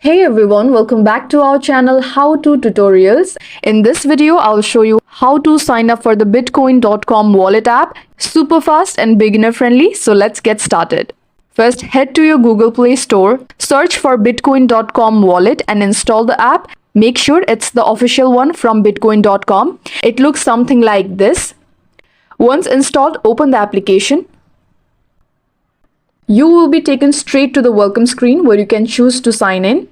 Hey everyone, welcome back to our channel How To Tutorials. In this video, I'll show you how to sign up for the bitcoin.com wallet app. Super fast and beginner friendly, so let's get started. First, head to your Google Play Store, search for bitcoin.com wallet and install the app. Make sure it's the official one from bitcoin.com. It looks something like this. Once installed, open the application. You will be taken straight to the welcome screen where you can choose to sign in.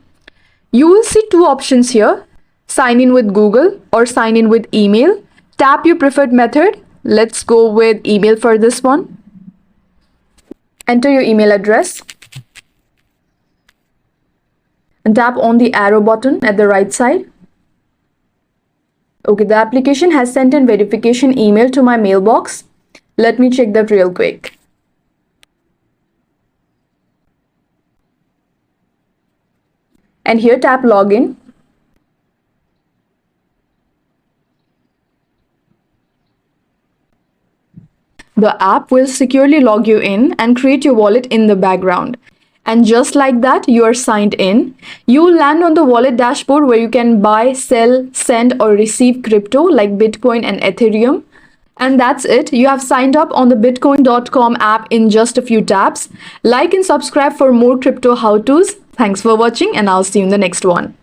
You will see two options here, sign in with Google or sign in with email. Tap your preferred method. Let's go with email for this one. Enter your email address and tap on the arrow button at the right side. Okay, the application has sent a verification email to my mailbox. Let me check that real quick. And here tap login. The app will securely log you in and create your wallet in the background. And just like that, you are signed in. You will land on the wallet dashboard where you can buy, sell, send or receive crypto like Bitcoin and Ethereum. And that's it. You have signed up on the bitcoin.com app in just a few taps. Like and subscribe for more crypto how-tos. Thanks for watching and I'll see you in the next one.